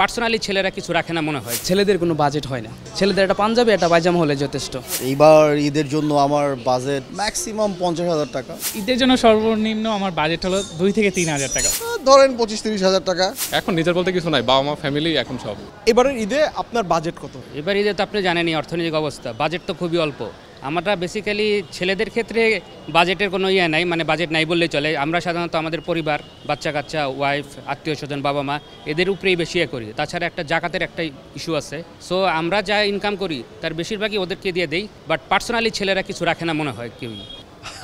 Personally ছেলেরা কিছু রাখে না মনে হয়। ছেলেদের কোনো বাজেট হয় না, ছেলেদের একটা পাঞ্জাবি একটা পায়জামা হলে যথেষ্ট। এইবার ঈদের জন্য আমার বাজেট ম্যাক্সিমাম 50,000 টাকা। ঈদের জন্য সর্বনিম্ন আমার বাজেট হলো 2 থেকে 3,000 টাকা। ধরেন 25-30 হাজার টাকা। এখন নিজের বলতে কিছু নাই, বাবা মা ফ্যামিলি এখন সব। এবারের ঈদে আপনার বাজেট কত? এবার ঈদে তো আপনি জানেনই অর্থনৈতিক অবস্থা, বাজেট তো খুবই অল্প। আমরা বেসিক্যালি ছেলেদের ক্ষেত্রে বাজেটের কোনো নাই, মানে বাজেট নাই বললেই চলে। আমরা সাধারণত আমাদের পরিবার, বাচ্চা কাচ্চা, ওয়াইফ, আত্মীয় স্বজন, বাবা মা এদের উপরেই বেশি করি। তাছাড়া একটা জাকাতের একটা ইস্যু আছে। সো আমরা যা ইনকাম করি তার বেশিরভাগই ওদেরকে দিয়ে দেই, বাট পার্সোনালি ছেলেরা কিছু রাখে না মনে হয় কেউই।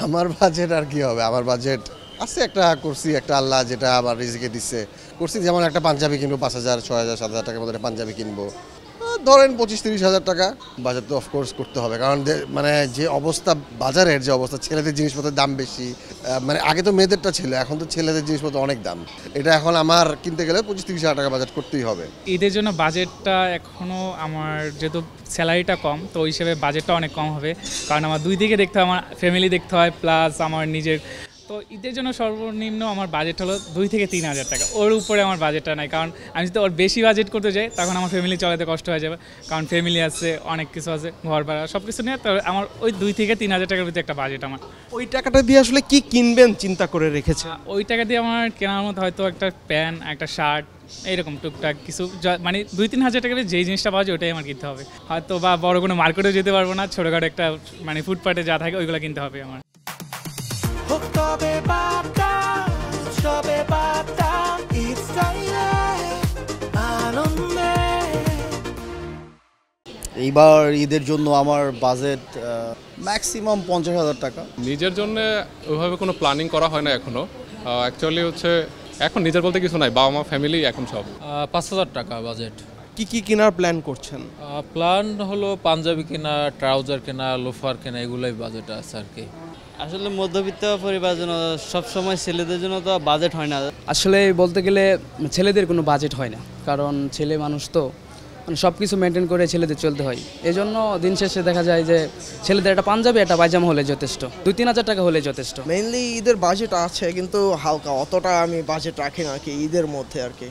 আমার বাজেট আর কি হবে, আমার বাজেট আছে একটা করছি, একটা আল্লাহ যেটা আমার রিজিকে দিচ্ছে করছি। যেমন একটা পাঞ্জাবি কিনবো 5,000, 6,000, 7,000 টাকার মধ্যে পাঞ্জাবি কিনবো। ধরেন 25-30 হাজার টাকা। বাজেট তো অফকোর্স করতে হবে, কারণ মানে যে অবস্থা বাজারের, যে অবস্থা, ছেলেদের জিনিসপত্রের দাম বেশি। মানে আগে তো মেয়েদেরটা ছিল, এখন তো ছেলেদের জিনিসপত্র অনেক দাম। এটা এখন আমার কিনতে গেলে 25-30 হাজার টাকা বাজেট করতেই হবে। ঈদের জন্য বাজেটটা এখনও আমার যেহেতু স্যালারিটা কম, তো ওই হিসেবে বাজেটটা অনেক কম হবে, কারণ আমার দুই দিকে দেখতে হয়, আমার ফ্যামিলি দেখতে হয় প্লাস আমার নিজের। তো ঈদের জন্য সর্বনিম্ন আমার বাজেট হলো 2 থেকে 3,000 টাকা। ওর উপরে আমার বাজেটটা নাই, কারণ আমি যদি ওর বেশি বাজেট করতে যাই তখন আমার ফ্যামিলি চালাতে কষ্ট হয়ে যাবে, কারণ ফ্যামিলি আছে, অনেক কিছু আছে, ঘর ভাড়া সব কিছু নিয়ে। তো আমার ওই 2 থেকে 3,000 টাকার ভিতরে একটা বাজেট আমার। ওই টাকাটা দিয়ে আসলে কি কিনবেন চিন্তা করে রেখেছে? ওই টাকা দিয়ে আমার কেনার মতো হয়তো একটা প্যান্ট, একটা শার্ট, এইরকম টুকটাক কিছু, মানে 2-3 হাজার টাকা যেই জিনিসটা পাওয়া যায় ওটাই আমার কিনতে হবে। হয়তো বা বড় কোনো মার্কেটেও যেতে পারবো না, ছোটোখাটো একটা মানে ফুটপাতে যা থাকে ওইগুলো কিনতে হবে আমার। এইবার ঈদের জন্য আমার বাজেট ম্যাক্সিমাম 50,000 টাকা। নিজের জন্য ওইভাবে কোনো প্ল্যানিং করা হয় না এখনও। অ্যাকচুয়ালি হচ্ছে এখন নিজের বলতে কিছু নাই, বাবা মা ফ্যামিলি এখন সব। 5,000 টাকা বাজেট। কি কি কেনার প্ল্যান করছেন? প্ল্যান হলো পাঞ্জাবি কেনা, ট্রাউজার কেনা, লোফার কেনা, এগুলোই বাজেট আছে আর কি। আসলে মধ্যবিত্ত পরিবারের জন্য সবসময় ছেলেদের জন্য তো বাজেট হয় না। আসলে বলতে গেলে ছেলেদের কোনো বাজেট হয় না, কারণ ছেলে মানুষ তো মানে সব কিছু মেনটেন করে ছেলেদের চলতে হয়। এজন্য দিন শেষে দেখা যায় যে ছেলেদের একটা পাঞ্জাবি একটা পায়জামা হলে যথেষ্ট, 2-3 হাজার টাকা হলে যথেষ্ট। মেইনলি ঈদের বাজেট আছে, কিন্তু হালকা, অতটা আমি বাজেট রাখি না আর কি ঈদের মধ্যে আর কি।